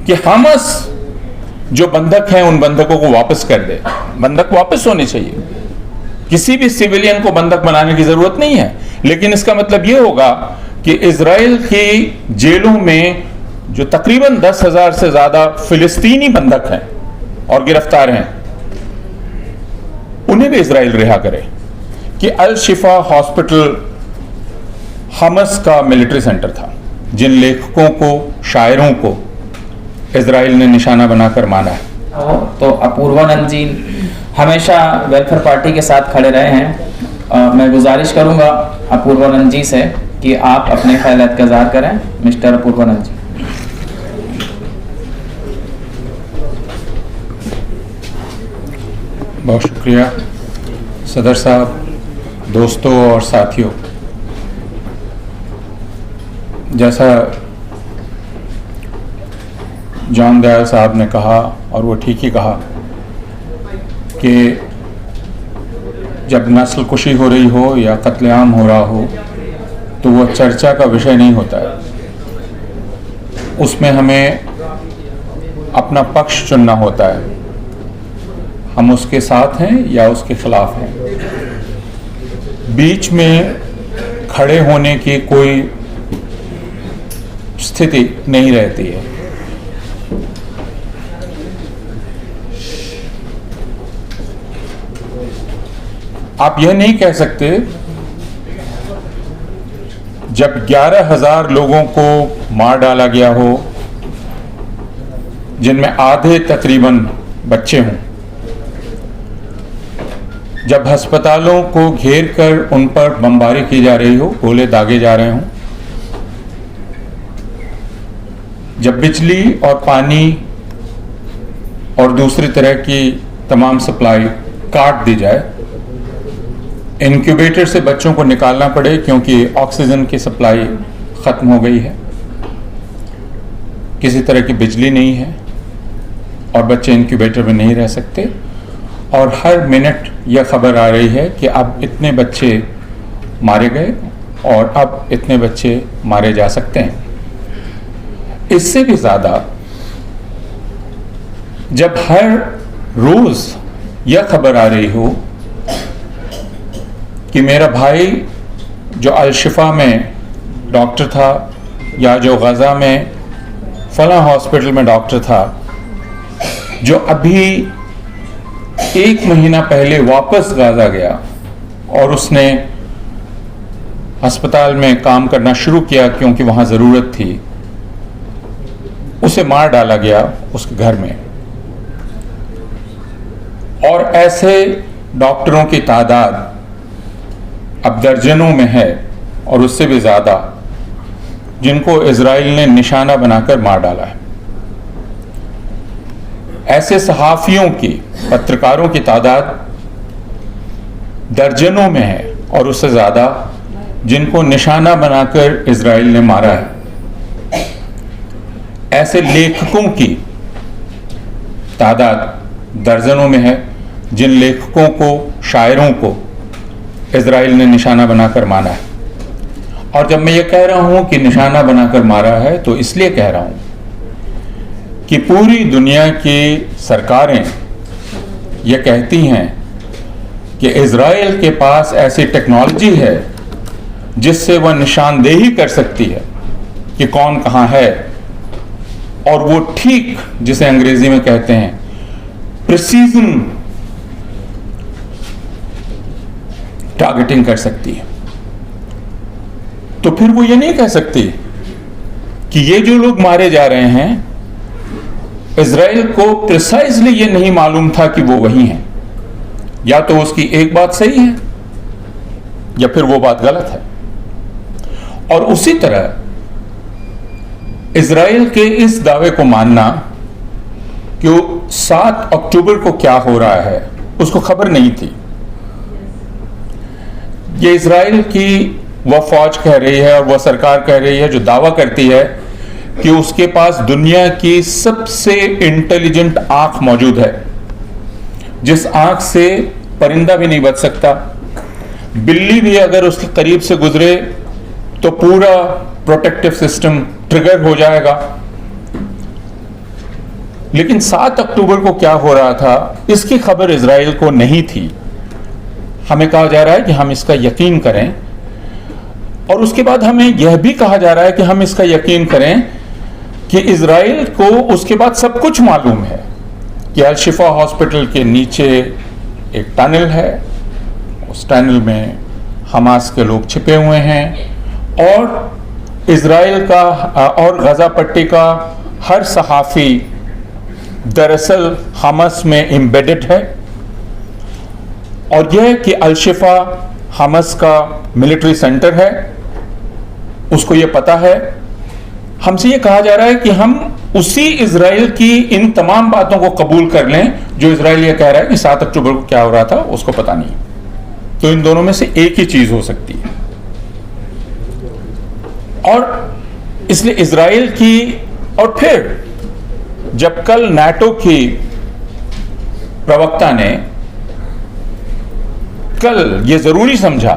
कि हमास जो बंधक हैं उन बंधकों को वापस कर दे। बंधक वापस होने चाहिए, किसी भी सिविलियन को बंधक बनाने की जरूरत नहीं है। लेकिन इसका मतलब यह होगा कि इजराइल की जेलों में जो तकरीबन 10,000 से ज्यादा फिलिस्तीनी बंधक हैं और गिरफ्तार हैं, उन्हें भी इजराइल रिहा करे। कि अल शिफा हॉस्पिटल हमास का मिलिट्री सेंटर था, जिन लेखकों को, शायरों को इजराइल ने निशाना बनाकर मारा है। तो अपूर्वानंद जी हमेशा वेलफेयर पार्टी के साथ खड़े रहे हैं। मैं गुजारिश करूंगा अपूर्वानंद जी से कि आप अपने ख्यालात का इज़हार करें। मिस्टर अपूर्वानंद जी। बहुत शुक्रिया सदर साहब, दोस्तों और साथियों। जैसा जॉन दयाल साहब ने कहा, और वो ठीक ही कहा, कि जब नस्ल कुशी हो रही हो या कत्लेआम हो रहा हो तो वो चर्चा का विषय नहीं होता है। उसमें हमें अपना पक्ष चुनना होता है, हम उसके साथ हैं या उसके खिलाफ हैं। बीच में खड़े होने की कोई स्थिति नहीं रहती है। आप यह नहीं कह सकते जब 11,000 लोगों को मार डाला गया हो, जिनमें आधे तकरीबन बच्चे हों, जब अस्पतालों को घेर कर उन पर बमबारी की जा रही हो, गोले दागे जा रहे हों, जब बिजली और पानी और दूसरी तरह की तमाम सप्लाई काट दी जाए, इंक्यूबेटर से बच्चों को निकालना पड़े क्योंकि ऑक्सीजन की सप्लाई ख़त्म हो गई है, किसी तरह की बिजली नहीं है और बच्चे इंक्यूबेटर में नहीं रह सकते, और हर मिनट यह खबर आ रही है कि अब इतने बच्चे मारे गए और अब इतने बच्चे मारे जा सकते हैं। इससे भी ज़्यादा जब हर रोज़ यह खबर आ रही हो कि मेरा भाई जो अल शिफा में डॉक्टर था या जो गज़ा में फलां हॉस्पिटल में डॉक्टर था, जो अभी 1 महीना पहले वापस गाजा गया और उसने अस्पताल में काम करना शुरू किया क्योंकि वहाँ ज़रूरत थी, उसे मार डाला गया उसके घर में। और ऐसे डॉक्टरों की तादाद अब दर्जनों में है और उससे भी ज़्यादा, जिनको इजराइल ने निशाना बनाकर मार डाला है। ऐसे सहाफ़ियों की, पत्रकारों की तादाद दर्जनों में है और उससे ज़्यादा, जिनको निशाना बनाकर इजराइल ने मारा है। ऐसे लेखकों की तादाद दर्जनों में है, जिन लेखकों को, शायरों को इजराइल ने निशाना बनाकर मारा है। और जब मैं ये कह रहा हूं कि निशाना बनाकर मारा है, तो इसलिए कह रहा हूं कि पूरी दुनिया की सरकारें ये कहती हैं कि इजराइल के पास ऐसी टेक्नोलॉजी है जिससे वह निशानदेही कर सकती है कि कौन कहां है, और वो ठीक, जिसे अंग्रेजी में कहते हैं प्रिसीजन टारगेटिंग कर सकती है। तो फिर वो ये नहीं कह सकती कि ये जो लोग मारे जा रहे हैं, इजराइल को प्रिसाइजली ये नहीं मालूम था कि वो वही हैं। या तो उसकी एक बात सही है या फिर वो बात गलत है। और उसी तरह इजराइल के इस दावे को मानना कि 7 अक्टूबर को क्या हो रहा है उसको खबर नहीं थी। ये इजराइल की वह फौज कह रही है और वह सरकार कह रही है जो दावा करती है कि उसके पास दुनिया की सबसे इंटेलिजेंट आंख मौजूद है, जिस आंख से परिंदा भी नहीं बच सकता, बिल्ली भी अगर उसके करीब से गुजरे तो पूरा प्रोटेक्टिव सिस्टम ट्रिगर हो जाएगा। लेकिन 7 अक्टूबर को क्या हो रहा था इसकी खबर इजराइल को नहीं थी। हमें कहा जा रहा है कि हम इसका यकीन करें, और उसके बाद हमें यह भी कहा जा रहा है कि हम इसका यकीन करें कि इजराइल को उसके बाद सब कुछ मालूम है कि अल शिफा हॉस्पिटल के नीचे एक टनल है, उस टनल में हमास के लोग छिपे हुए हैं, और इजराइल का और गजा पट्टी का हर सहाफ़ी दरअसल हमास में एम्बेडेड है, और यह कि अल शिफा हमास का मिलिट्री सेंटर है, उसको यह पता है। हमसे यह कहा जा रहा है कि हम उसी इजराइल की इन तमाम बातों को कबूल कर लें जो इजराइल यह कह रहा है कि 7 अक्टूबर को क्या हो रहा था उसको पता नहीं। तो इन दोनों में से एक ही चीज हो सकती है, और इसलिए इजराइल की, और फिर जब कल नाटो की प्रवक्ता ने कल यह जरूरी समझा,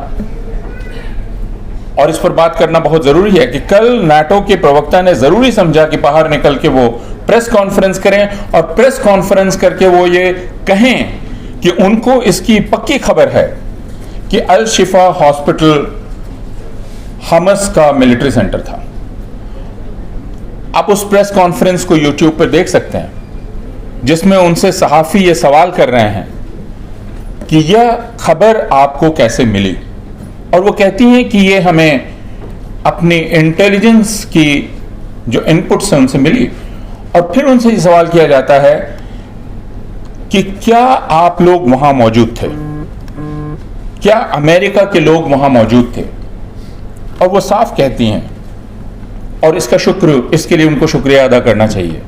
और इस पर बात करना बहुत जरूरी है कि कल नाटो के प्रवक्ता ने जरूरी समझा कि बाहर निकल के वो प्रेस कॉन्फ्रेंस करें, और प्रेस कॉन्फ्रेंस करके वो ये कहें कि उनको इसकी पक्की खबर है कि अल शिफा हॉस्पिटल हमास का मिलिट्री सेंटर था। आप उस प्रेस कॉन्फ्रेंस को यूट्यूब पर देख सकते हैं, जिसमें उनसे सहाफी ये सवाल कर रहे हैं कि यह खबर आपको कैसे मिली, और वो कहती हैं कि ये हमें अपनी इंटेलिजेंस की जो इनपुट से उनसे मिली। और फिर उनसे ये सवाल किया जाता है कि क्या आप लोग वहां मौजूद थे, क्या अमेरिका के लोग वहां मौजूद थे, और वो साफ कहती हैं, और इसके लिए उनको शुक्रिया अदा करना चाहिए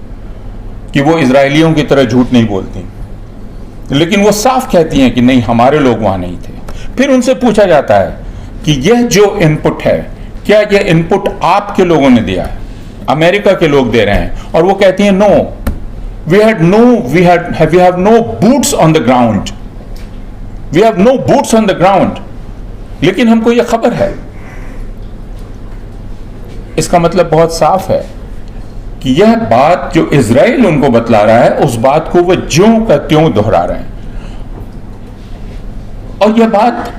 कि वो इजरायलियों की तरह झूठ नहीं बोलती, लेकिन वो साफ कहती हैं कि नहीं, हमारे लोग वहां नहीं थे। फिर उनसे पूछा जाता है कि यह जो इनपुट है, क्या यह इनपुट आपके लोगों ने दिया है, अमेरिका के लोग दे रहे हैं, और वो कहती हैं no, we have no boots on the ground, we have no boots on the ground, लेकिन हमको यह खबर है। इसका मतलब बहुत साफ है कि यह बात जो इजराइल उनको बतला रहा है, उस बात को वह ज्यों का त्यों दोहरा रहे हैं। और यह बात,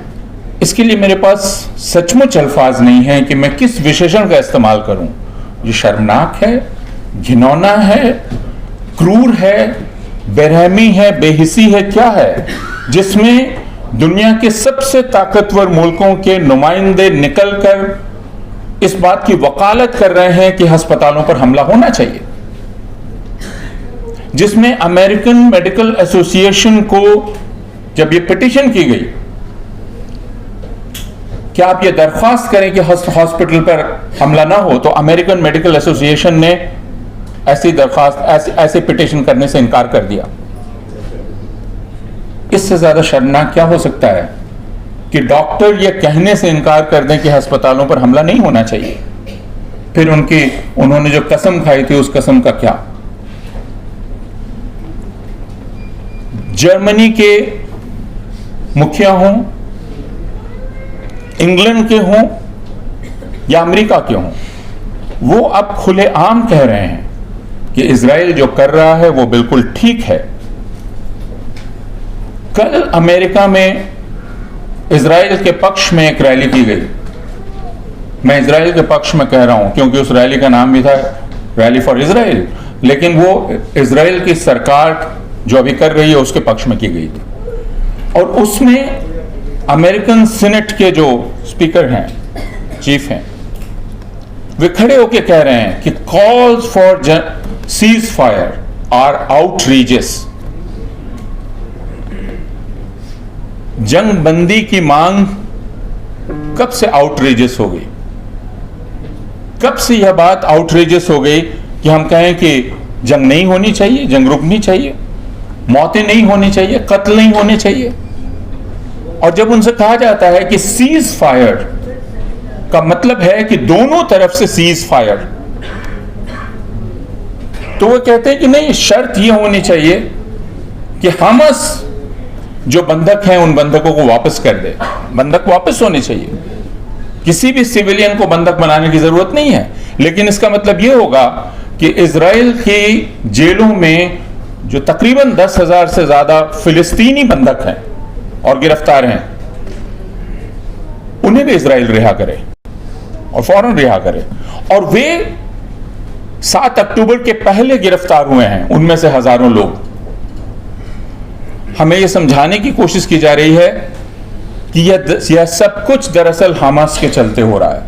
इसके लिए मेरे पास सचमुच अल्फाज नहीं है कि मैं किस विशेषण का इस्तेमाल करूं। ये शर्मनाक है, घिनौना है, क्रूर है, बेरहमी है, बेहिसी है, क्या है, जिसमें दुनिया के सबसे ताकतवर मुल्कों के नुमाइंदे निकलकर इस बात की वकालत कर रहे हैं कि अस्पतालों पर हमला होना चाहिए, जिसमें अमेरिकन मेडिकल एसोसिएशन को जब यह पिटीशन की गई कि आप ये दरख्वास्त करें कि हॉस्पिटल पर हमला ना हो, तो अमेरिकन मेडिकल एसोसिएशन ने ऐसी दरख्वास्त, ऐसे पिटीशन करने से इनकार कर दिया। इससे ज्यादा शर्मनाक क्या हो सकता है कि डॉक्टर ये कहने से इनकार कर दें कि अस्पतालों पर हमला नहीं होना चाहिए, फिर उन्होंने जो कसम खाई थी उस कसम का क्या। जर्मनी के मुखिया हों, इंग्लैंड के हों या अमेरिका के हों, वो अब खुलेआम कह रहे हैं कि इजराइल जो कर रहा है वो बिल्कुल ठीक है। कल अमेरिका में इजराइल के पक्ष में एक रैली की गई। मैं इजराइल के पक्ष में कह रहा हूं क्योंकि उस रैली का नाम भी था रैली फॉर इजराइल, लेकिन वो इजराइल की सरकार जो अभी कर रही है उसके पक्ष में की गई थी। और उसमें अमेरिकन सीनेट के जो स्पीकर हैं, चीफ हैं, वे खड़े होकर कह रहे हैं कि calls for cease fire are outrageous. जंग बंदी की मांग कब से आउटरीजियस हो गई? कब से यह बात आउटरीजियस हो गई कि हम कहें कि जंग नहीं होनी चाहिए, जंग रुकनी चाहिए, मौतें नहीं होनी चाहिए, कत्ल नहीं होने चाहिए। और जब उनसे कहा जाता है कि सीज फायर का मतलब है कि दोनों तरफ से सीज फायर, तो वो कहते हैं कि नहीं, शर्त यह होनी चाहिए कि हमास जो बंधक हैं उन बंधकों को वापस कर दे। बंधक वापस होने चाहिए, किसी भी सिविलियन को बंधक बनाने की जरूरत नहीं है, लेकिन इसका मतलब यह होगा कि इजराइल की जेलों में जो तकरीबन 10,000 से ज्यादा फिलिस्तीनी बंधक हैं और गिरफ्तार हैं, उन्हें भी इजराइल रिहा करे और फौरन रिहा करे। और वे 7 अक्टूबर के पहले गिरफ्तार हुए हैं, उनमें से हजारों लोग। हमें यह समझाने की कोशिश की जा रही है कि यह सब कुछ दरअसल हमास के चलते हो रहा है।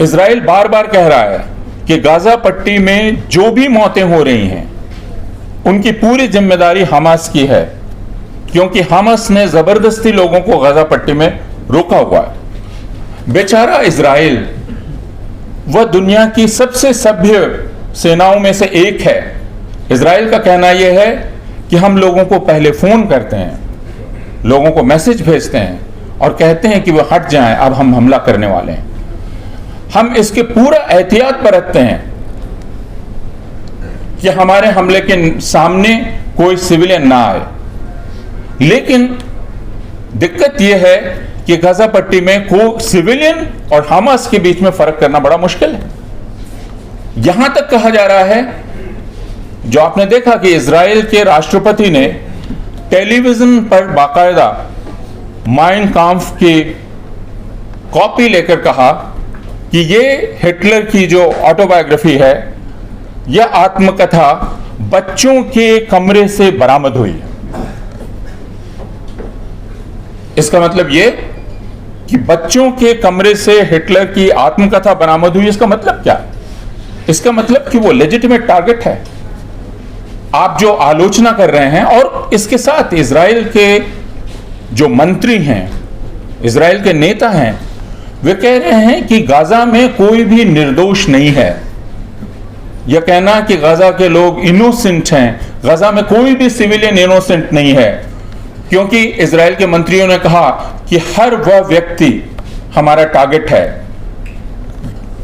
इजराइल बार बार कह रहा है कि गाजा पट्टी में जो भी मौतें हो रही हैं उनकी पूरी जिम्मेदारी हमास की है, क्योंकि हमास ने जबरदस्ती लोगों को गाजा पट्टी में रोका हुआ है। बेचारा इजराइल वह दुनिया की सबसे सभ्य सेनाओं में से एक है। इजराइल का कहना यह है कि हम लोगों को पहले फोन करते हैं, लोगों को मैसेज भेजते हैं और कहते हैं कि वह हट जाएं, अब हम हमला करने वाले हैं। हम इसके पूरा एहतियात बरतते हैं कि हमारे हमले के सामने कोई सिविलियन ना आए। लेकिन दिक्कत यह है कि गाजा पट्टी में सिविलियन और हमास के बीच में फर्क करना बड़ा मुश्किल है। यहां तक कहा जा रहा है, जो आपने देखा कि इजराइल के राष्ट्रपति ने टेलीविजन पर बाकायदा माइन काम्फ की कॉपी लेकर कहा कि ये हिटलर की जो ऑटोबायोग्राफी है, यह आत्मकथा बच्चों के कमरे से बरामद हुई है। इसका मतलब ये कि बच्चों के कमरे से हिटलर की आत्मकथा बरामद हुई। इसका मतलब क्या? इसका मतलब कि वो लेजिटिमेट टारगेट है। आप जो आलोचना कर रहे हैं, और इसके साथ इजराइल के जो मंत्री हैं, इजराइल के नेता हैं, वे कह रहे हैं कि गाजा में कोई भी निर्दोष नहीं है। यह कहना कि गाजा के लोग इनोसेंट हैं, गाजा में कोई भी सिविलियन इनोसेंट नहीं है, क्योंकि इजराइल के मंत्रियों ने कहा कि हर वह व्यक्ति हमारा टारगेट है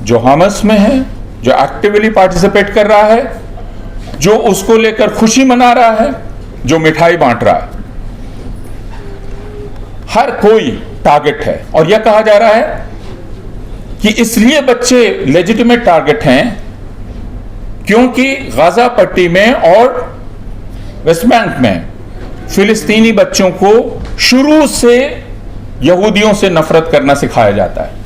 जो हमास में है, जो एक्टिवली पार्टिसिपेट कर रहा है, जो उसको लेकर खुशी मना रहा है, जो मिठाई बांट रहा है। हर कोई टारगेट है। और यह कहा जा रहा है कि इसलिए बच्चे लेजिटिमेट टारगेट हैं क्योंकि गाजा पट्टी में और वेस्ट बैंक में फिलिस्तीनी बच्चों को शुरू से यहूदियों से नफरत करना सिखाया जाता है।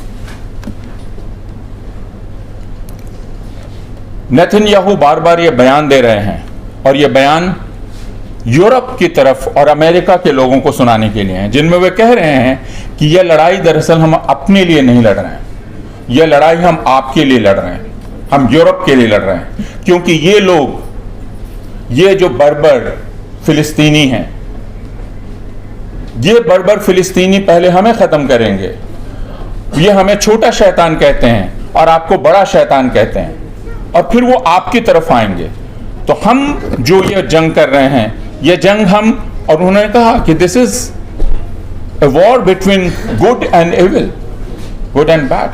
नेतन्याहू बार बार यह बयान दे रहे हैं, और यह बयान यूरोप की तरफ और अमेरिका के लोगों को सुनाने के लिए हैं, जिनमें वे कह रहे हैं कि यह लड़ाई दरअसल हम अपने लिए नहीं लड़ रहे हैं, यह लड़ाई हम आपके लिए लड़ रहे हैं, हम यूरोप के लिए लड़ रहे हैं, क्योंकि ये लोग, ये जो बर्बर फिलिस्तीनी हैं, ये बर्बर फिलिस्तीनी पहले हमें खत्म करेंगे। ये हमें छोटा शैतान कहते हैं और आपको बड़ा शैतान कहते हैं, और फिर वो आपकी तरफ आएंगे। तो हम जो ये जंग कर रहे हैं, ये जंग हम, और उन्होंने कहा कि this is a war between good and evil, good and bad.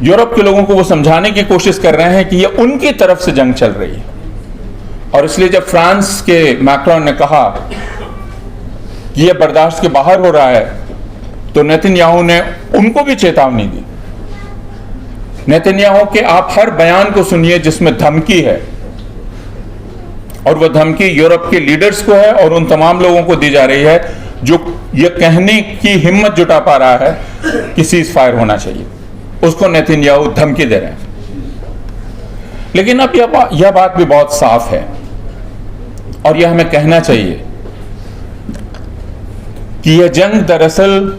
Europe के लोगों को वो समझाने की कोशिश कर रहे हैं कि ये उनकी तरफ से जंग चल रही है। और इसलिए जब फ्रांस के मैक्रोन ने कहा कि यह बर्दाश्त के बाहर हो रहा है, तो नेतन्याहू ने उनको भी चेतावनी दी। नेतन्याहू के आप हर बयान को सुनिए जिसमें धमकी है, और वह धमकी यूरोप के लीडर्स को है और उन तमाम लोगों को दी जा रही है जो ये कहने की हिम्मत जुटा पा रहा है कि सीज फायर होना चाहिए, उसको नेतन्याहू धमकी दे रहे हैं। लेकिन अब यह बात भी बहुत साफ है, और यह हमें कहना चाहिए कि यह जंग दरअसल,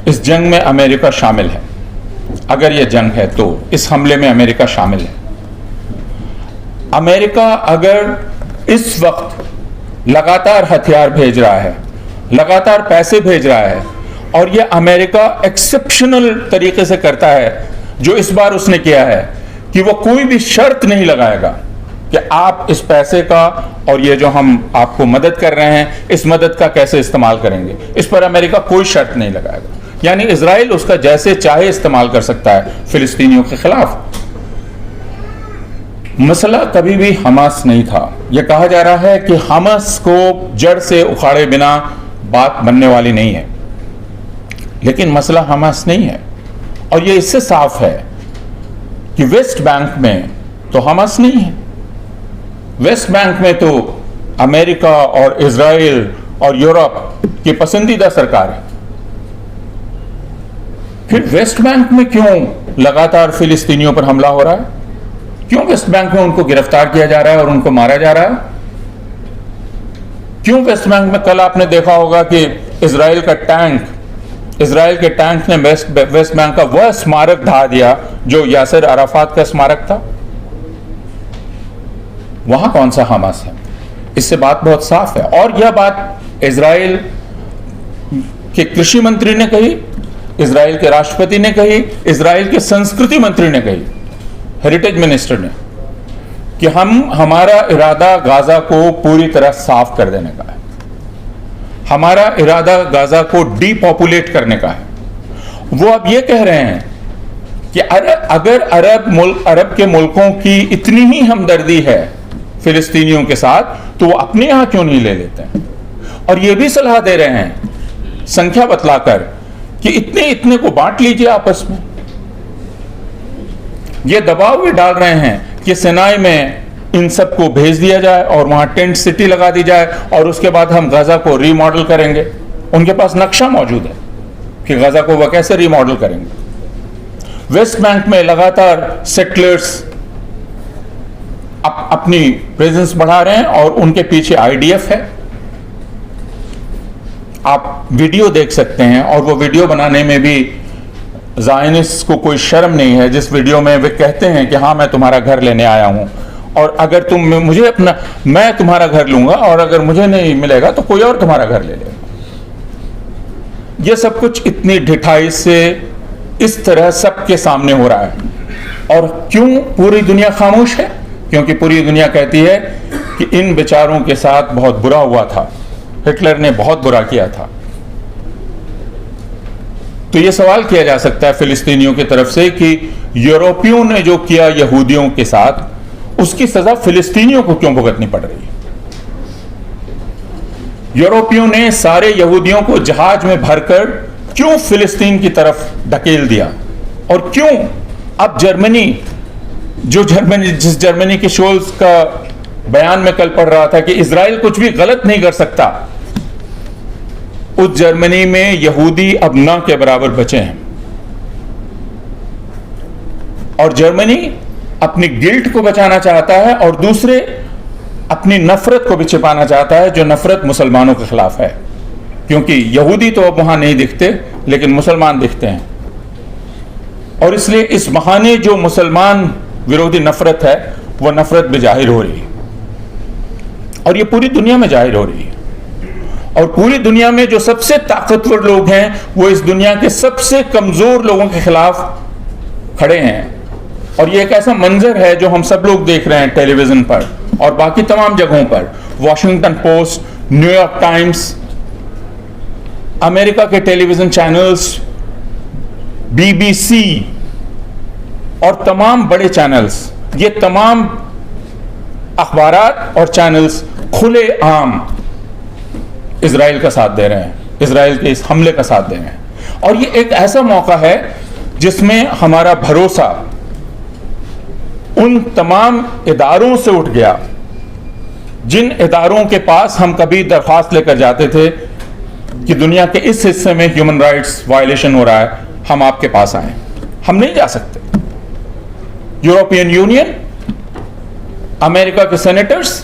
इस जंग में अमेरिका शामिल है। अगर यह जंग है तो इस हमले में अमेरिका शामिल है। अमेरिका अगर इस वक्त लगातार हथियार भेज रहा है, लगातार पैसे भेज रहा है, और यह अमेरिका एक्सेप्शनल तरीके से करता है, जो इस बार उसने किया है कि वो कोई भी शर्त नहीं लगाएगा कि आप इस पैसे का और ये जो हम आपको मदद कर रहे हैं, इस मदद का कैसे इस्तेमाल करेंगे, इस पर अमेरिका कोई शर्त नहीं लगाएगा। यानी इजराइल उसका जैसे चाहे इस्तेमाल कर सकता है फिलिस्तीनियों के खिलाफ। मसला कभी भी हमास नहीं था। यह कहा जा रहा है कि हमास को जड़ से उखाड़े बिना बात बनने वाली नहीं है, लेकिन मसला हमास नहीं है। और यह इससे साफ है कि वेस्ट बैंक में तो हमास नहीं है, वेस्ट बैंक में तो अमेरिका और इजराइल और यूरोप की पसंदीदा सरकार है। फिर वेस्ट बैंक में क्यों लगातार फिलिस्तीनियों पर हमला हो रहा है? क्यों वेस्ट बैंक में उनको गिरफ्तार किया जा रहा है और उनको मारा जा रहा है? क्यों वेस्ट बैंक में कल आपने देखा होगा कि इजराइल के टैंक ने वेस्ट बैंक का वह स्मारक ढा दिया जो यासिर अराफात का स्मारक था? वहां कौन सा हमास है? इससे बात बहुत साफ है। और यह बात इजराइल के कृषि मंत्री ने कही, इजराइल के राष्ट्रपति ने कही, इजराइल के संस्कृति मंत्री ने कही, हेरिटेज मिनिस्टर ने, कि हमारा इरादा गाजा को पूरी तरह साफ कर देने का है, हमारा इरादा गाजा को डीपॉपुलेट करने का है। वो अब ये कह रहे हैं कि अगर अरब के मुल्कों की इतनी ही हमदर्दी है फिलिस्तीनियों के साथ, तो वो अपने यहां क्यों नहीं ले लेते हैं? और ये भी सलाह दे रहे हैं संख्या बतलाकर कि इतने को बांट लीजिए आपस में। ये दबाव भी डाल रहे हैं कि सिनाई में इन सबको भेज दिया जाए और वहां टेंट सिटी लगा दी जाए और उसके बाद हम गाजा को रीमॉडल करेंगे। उनके पास नक्शा मौजूद है कि गाजा को वह कैसे रीमॉडल करेंगे। वेस्ट बैंक में लगातार सेटलर्स अपनी प्रेजेंस बढ़ा रहे हैं और उनके पीछे आईडीएफ है। आप वीडियो देख सकते हैं और वो वीडियो बनाने में भी ज़ायनिस्ट को कोई शर्म नहीं है, जिस वीडियो में वे कहते हैं कि हाँ मैं तुम्हारा घर लेने आया हूं और अगर मैं तुम्हारा घर लूंगा और अगर मुझे नहीं मिलेगा तो कोई और तुम्हारा घर ले लेगा। ये सब कुछ इतनी ढिठाई से इस तरह सबके सामने हो रहा है। और क्यों पूरी दुनिया खामोश है? क्योंकि पूरी दुनिया कहती है कि इन बेचारों के साथ बहुत बुरा हुआ था, हिटलर ने बहुत बुरा किया था। तो यह सवाल किया जा सकता है फिलिस्तीनियों की तरफ से कि यूरोपियों ने जो किया यहूदियों के साथ, उसकी सजा फिलिस्तीनियों को क्यों भुगतनी पड़ रही है? यूरोपियों ने सारे यहूदियों को जहाज में भरकर क्यों फिलिस्तीन की तरफ धकेल दिया? और क्यों अब जिस जर्मनी के शोल्स का बयान में कल पढ़ रहा था कि इजराइल कुछ भी गलत नहीं कर सकता, उस जर्मनी में यहूदी अब ना के बराबर बचे हैं। और जर्मनी अपनी गिल्ट को बचाना चाहता है और दूसरे अपनी नफरत को भी छिपाना चाहता है, जो नफरत मुसलमानों के खिलाफ है। क्योंकि यहूदी तो अब वहां नहीं दिखते, लेकिन मुसलमान दिखते हैं। और इसलिए इस बहाने जो मुसलमान विरोधी नफरत है, वह नफरत भी जाहिर हो रही है और ये पूरी दुनिया में जाहिर हो रही है। और पूरी दुनिया में जो सबसे ताकतवर लोग हैं, वो इस दुनिया के सबसे कमजोर लोगों के खिलाफ खड़े हैं। और ये एक ऐसा मंजर है जो हम सब लोग देख रहे हैं टेलीविजन पर और बाकी तमाम जगहों पर। Washington post, New York times, America के टेलीविजन चैनल्स, बीबीसी और तमाम बड़े चैनल्स, ये तमाम अखबारात और चैनल्स खुले आम इजराइल का साथ दे रहे हैं, इजराइल के इस हमले का साथ दे रहे हैं। और ये एक ऐसा मौका है जिसमें हमारा भरोसा उन तमाम इदारों से उठ गया जिन इदारों के पास हम कभी दरख्वास्त लेकर जाते थे कि दुनिया के इस हिस्से में ह्यूमन राइट्स वायलेशन हो रहा है, हम आपके पास आए। हम नहीं जा सकते। यूरोपियन यूनियन, अमेरिका के सेनेटर्स,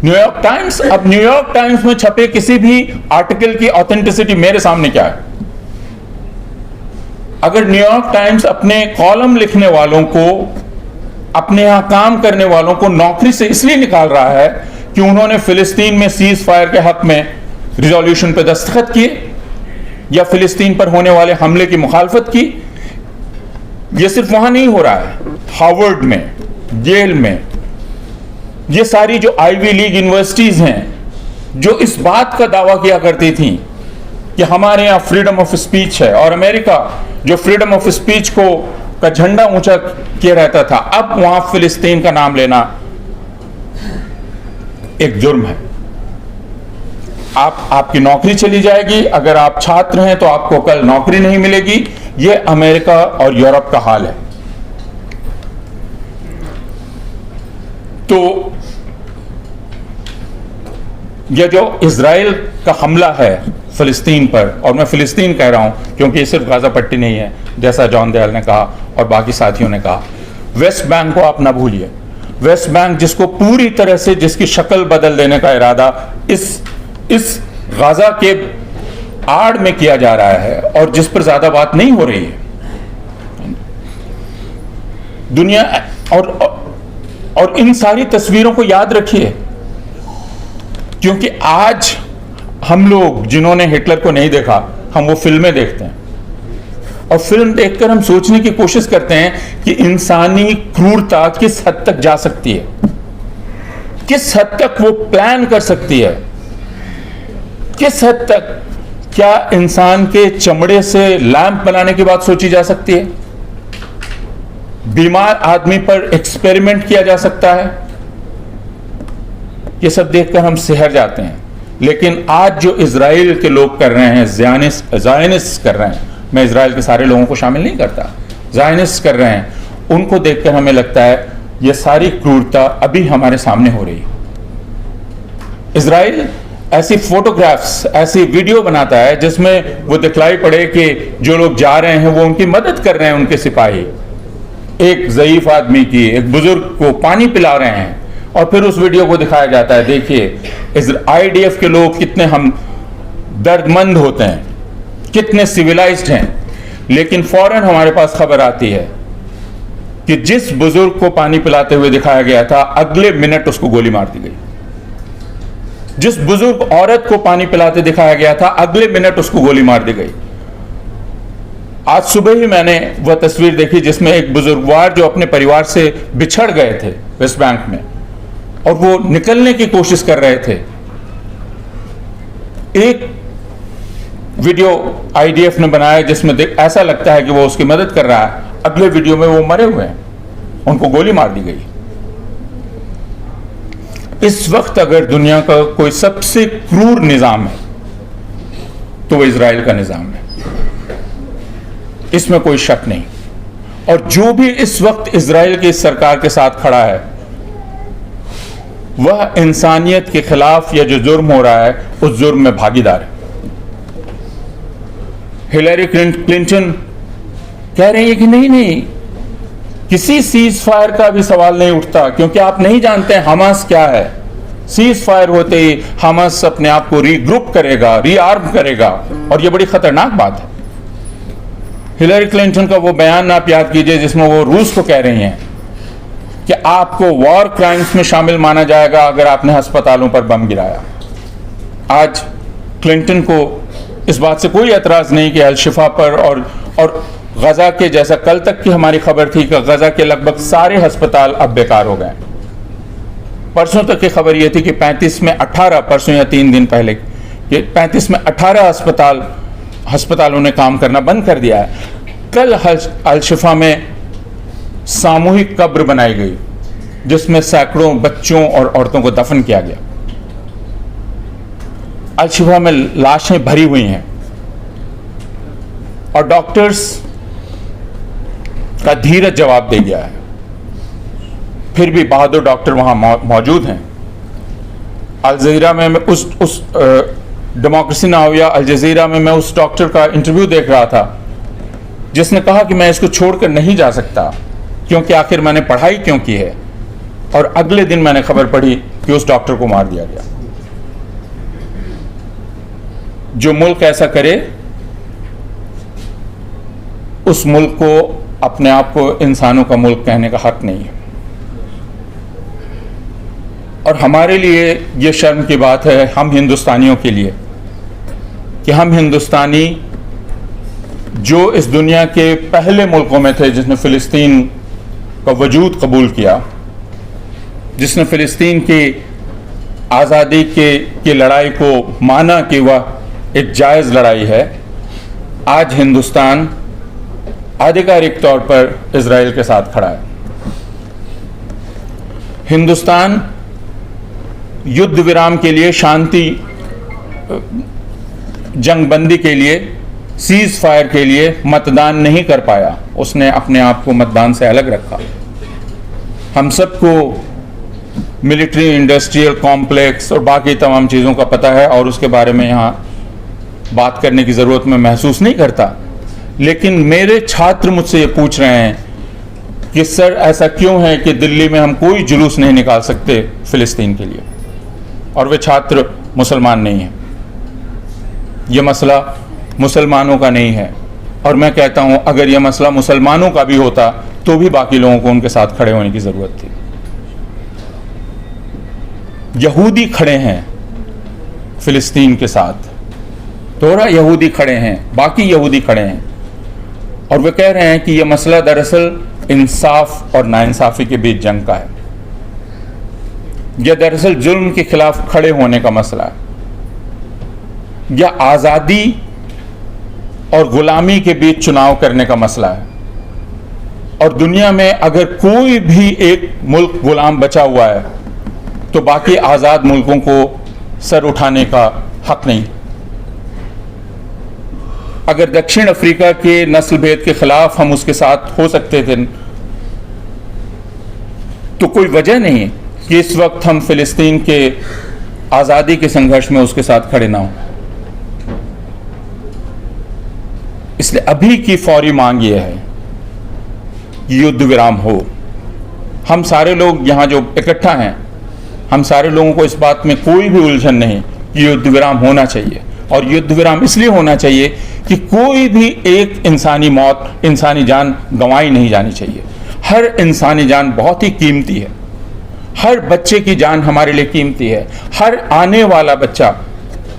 न्यूयॉर्क टाइम्स। अब न्यूयॉर्क टाइम्स में छपे किसी भी आर्टिकल की ऑथेंटिसिटी मेरे सामने क्या है? अगर न्यूयॉर्क टाइम्स अपने कॉलम लिखने वालों को, अपने यहां काम करने वालों को नौकरी से इसलिए निकाल रहा है कि उन्होंने फिलिस्तीन में सीज फायर के हक में रिजोल्यूशन पर दस्तखत किए या फिलिस्तीन पर होने वाले हमले की मुखालफत की, यह सिर्फ वहां नहीं हो रहा है, हार्वर्ड में, येल में, ये सारी जो आईवी लीग यूनिवर्सिटीज हैं जो इस बात का दावा किया करती थी कि हमारे यहाँ फ्रीडम ऑफ स्पीच है, और अमेरिका जो फ्रीडम ऑफ स्पीच का झंडा ऊंचा किया रहता था, अब वहां फिलिस्तीन का नाम लेना एक जुर्म है। आपकी नौकरी चली जाएगी, अगर आप छात्र हैं तो आपको कल नौकरी नहीं मिलेगी। यह अमेरिका और यूरोप का हाल है। तो यह जो इजराइल का हमला है फिलिस्तीन पर, और मैं फिलिस्तीन कह रहा हूं क्योंकि ये सिर्फ गाजा पट्टी नहीं है, जैसा जॉन दयाल ने कहा और बाकी साथियों ने कहा, वेस्ट बैंक को आप ना भूलिए। वेस्ट बैंक जिसको पूरी तरह से, जिसकी शक्ल बदल देने का इरादा इस गाजा के आड़ में किया जा रहा है और जिस पर ज्यादा बात नहीं हो रही है दुनिया, और इन सारी तस्वीरों को याद रखिए, क्योंकि आज हम लोग जिन्होंने हिटलर को नहीं देखा, हम वो फिल्में देखते हैं और फिल्म देखकर हम सोचने की कोशिश करते हैं कि इंसानी क्रूरता किस हद तक जा सकती है, किस हद तक वो प्लान कर सकती है, किस हद तक क्या इंसान के चमड़े से लैंप बनाने की बात सोची जा सकती है, बीमार आदमी पर एक्सपेरिमेंट किया जा सकता है। ये सब देखकर हम सिहर जाते हैं। लेकिन आज जो इजराइल के लोग कर रहे हैं, ज़ायनिस्ट कर रहे हैं, मैं इजराइल के सारे लोगों को शामिल नहीं करता, ज़ायनिस्ट कर रहे हैं, उनको देखकर हमें लगता है ये सारी क्रूरता अभी हमारे सामने हो रही है। इजराइल ऐसी फोटोग्राफ्स, ऐसी वीडियो बनाता है जिसमें वो दिखलाई पड़े कि जो लोग जा रहे हैं वो उनकी मदद कर रहे हैं, उनके सिपाही एक ज़ईफ आदमी की, एक बुजुर्ग को पानी पिला रहे हैं, और फिर उस वीडियो को दिखाया जाता है। देखिए आईडीएफ के लोग कितने हम दर्दमंद होते हैं, कितने सिविलाइज्ड हैं, लेकिन फौरन हमारे पास खबर आती है कि जिस बुजुर्ग को पानी पिलाते हुए दिखाया गया था, अगले मिनट उसको गोली मार दी गई। जिस बुजुर्ग औरत को पानी पिलाते दिखाया गया था, अगले मिनट उसको गोली मार दी गई। आज सुबह ही मैंने वह तस्वीर देखी जिसमें एक बुजुर्गवार जो अपने परिवार से बिछड़ गए थे वेस्ट बैंक में, और वो निकलने की कोशिश कर रहे थे। एक वीडियो आईडीएफ ने बनाया जिसमें ऐसा लगता है कि वो उसकी मदद कर रहा है, अगले वीडियो में वो मरे हुए हैं, उनको गोली मार दी गई। इस वक्त अगर दुनिया का कोई सबसे क्रूर निजाम है तो वो इजराइल का निजाम है, इसमें कोई शक नहीं। और जो भी इस वक्त इजराइल की सरकार के साथ खड़ा है वह इंसानियत के खिलाफ या जो जुर्म हो रहा है उस जुर्म में भागीदार है। हिलरी क्लिंटन कह रही है कि नहीं, किसी सीज फायर का भी सवाल नहीं उठता, क्योंकि आप नहीं जानते हमास क्या है। सीज फायर होते ही हमास अपने आप को रीग्रुप करेगा, रीआर्म करेगा, और यह बड़ी खतरनाक बात है। हिलरी क्लिंटन का वो बयान आप याद कीजिए जिसमें वो रूस को कह रही हैं कि आपको वॉर क्राइम्स में शामिल माना जाएगा अगर आपने अस्पतालों पर बम गिराया। आज क्लिंटन को इस बात से कोई एतराज नहीं कि अल-शिफा पर और गजा के, जैसा कल तक की हमारी खबर थी कि गजा के लगभग सारे अस्पताल अब बेकार हो गए। परसों तक की खबर यह थी कि 35 में 18, परसों या 3 दिन पहले, कि 35 में 18 अस्पतालों ने काम करना बंद कर दिया है। कल अल-शिफा में सामूहिक कब्र बनाई गई जिसमें सैकड़ों बच्चों और औरतों को दफन किया गया। अल-शिफा में लाशें भरी हुई हैं और डॉक्टर्स का धीरज जवाब दे गया है, फिर भी बहादुर डॉक्टर वहां मौजूद हैं। अल जजीरा में मैं उस डेमोक्रेसी नाउ या अल जजीरा में मैं उस डॉक्टर का इंटरव्यू देख रहा था जिसने कहा कि मैं इसको छोड़कर नहीं जा सकता, क्योंकि आखिर मैंने पढ़ाई क्यों की है। और अगले दिन मैंने खबर पढ़ी कि उस डॉक्टर को मार दिया गया। जो मुल्क ऐसा करे उस मुल्क को अपने आप को इंसानों का मुल्क कहने का हक नहीं है। और हमारे लिए यह शर्म की बात है, हम हिंदुस्तानियों के लिए, कि हम हिंदुस्तानी जो इस दुनिया के पहले मुल्कों में थे जिसने फिलिस्तीन का वजूद कबूल किया, जिसने फिलिस्तीन की आज़ादी की लड़ाई को माना कि वह एक जायज़ लड़ाई है, आज हिंदुस्तान आधिकारिक तौर पर इजराइल के साथ खड़ा है। हिंदुस्तान युद्ध विराम के लिए, शांति जंगबंदी के लिए, सीज फायर के लिए मतदान नहीं कर पाया। उसने अपने आप को मतदान से अलग रखा। हम सबको मिलिट्री इंडस्ट्रियल कॉम्प्लेक्स और बाकी तमाम चीज़ों का पता है, और उसके बारे में यहाँ बात करने की ज़रूरत मैं महसूस नहीं करता। लेकिन मेरे छात्र मुझसे ये पूछ रहे हैं कि सर ऐसा क्यों है कि दिल्ली में हम कोई जुलूस नहीं निकाल सकते फ़िलिस्तीन के लिए, और वे छात्र मुसलमान नहीं हैं। ये मसला मुसलमानों का नहीं है, और मैं कहता हूँ अगर ये मसला मुसलमानों का भी होता तो भी बाकी लोगों को उनके साथ खड़े होने की ज़रूरत थी। यहूदी खड़े हैं फ़िलिस्तीन के साथ, थोड़ा यहूदी खड़े हैं, बाकी यहूदी खड़े हैं, और वे कह रहे हैं कि यह मसला दरअसल इंसाफ और नाइंसाफ़ी के बीच जंग का है। यह दरअसल जुल्म के खिलाफ खड़े होने का मसला है, या आज़ादी और गुलामी के बीच चुनाव करने का मसला है। और दुनिया में अगर कोई भी एक मुल्क गुलाम बचा हुआ है तो बाकी आज़ाद मुल्कों को सर उठाने का हक नहीं। अगर दक्षिण अफ्रीका के नस्ल भेद के खिलाफ हम उसके साथ हो सकते थे तो कोई वजह नहीं कि इस वक्त हम फिलिस्तीन के आज़ादी के संघर्ष में उसके साथ खड़े ना हों। इसलिए अभी की फौरी मांग यह है कि युद्ध विराम हो। हम सारे लोग यहाँ जो इकट्ठा हैं, हम सारे लोगों को इस बात में कोई भी उलझन नहीं कि युद्ध विराम होना चाहिए, और युद्ध विराम इसलिए होना चाहिए कि कोई भी एक इंसानी मौत, इंसानी जान गंवाई नहीं जानी चाहिए। हर इंसानी जान बहुत ही कीमती है, हर बच्चे की जान हमारे लिए कीमती है, हर आने वाला बच्चा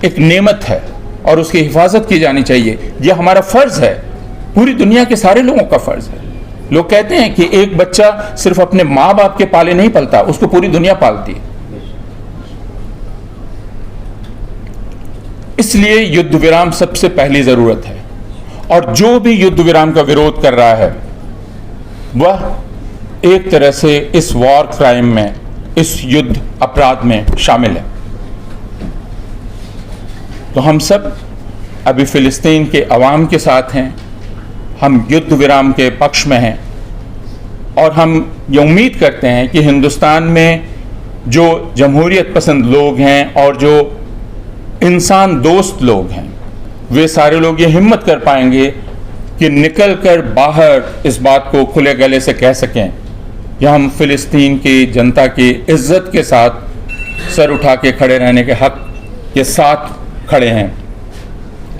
एक नेमत है और उसकी हिफाजत की जानी चाहिए। यह हमारा फ़र्ज़ है, पूरी दुनिया के सारे लोगों का फ़र्ज़ है। लोग कहते हैं कि एक बच्चा सिर्फ अपने माँ बाप के पाले नहीं पलता, उसको पूरी दुनिया पालती है। इसलिए युद्ध विराम सबसे पहली ज़रूरत है, और जो भी युद्ध विराम का विरोध कर रहा है वह एक तरह से इस वॉर क्राइम में, इस युद्ध अपराध में शामिल है। तो हम सब अभी फ़िलिस्तीन के अवाम के साथ हैं, हम युद्ध विराम के पक्ष में हैं, और हम ये उम्मीद करते हैं कि हिंदुस्तान में जो जमहूरियत पसंद लोग हैं और जो इंसान दोस्त लोग हैं, वे सारे लोग ये हिम्मत कर पाएंगे कि निकल कर बाहर इस बात को खुले गले से कह सकें कि हम फ़िलिस्तीन की जनता की इज़्ज़त के साथ सर उठा के खड़े रहने के हक़ के साथ खड़े हैं,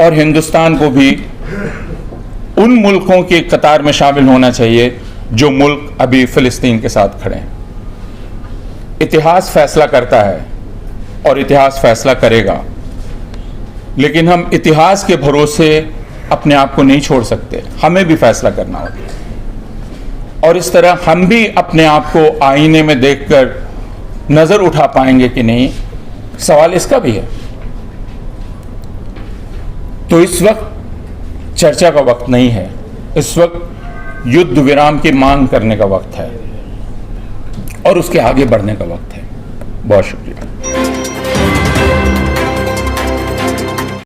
और हिंदुस्तान को भी उन मुल्कों की कतार में शामिल होना चाहिए जो मुल्क अभी फ़िलिस्तीन के साथ खड़े हैं। इतिहास फैसला करता है और इतिहास फैसला करेगा, लेकिन हम इतिहास के भरोसे अपने आप को नहीं छोड़ सकते, हमें भी फैसला करना होगा। और इस तरह हम भी अपने आप को आईने में देखकर नज़र उठा पाएंगे कि नहीं, सवाल इसका भी है। तो इस वक्त चर्चा का वक्त नहीं है, इस वक्त युद्ध विराम की मांग करने का वक्त है और उसके आगे बढ़ने का वक्त है। बहुत शुक्रिया।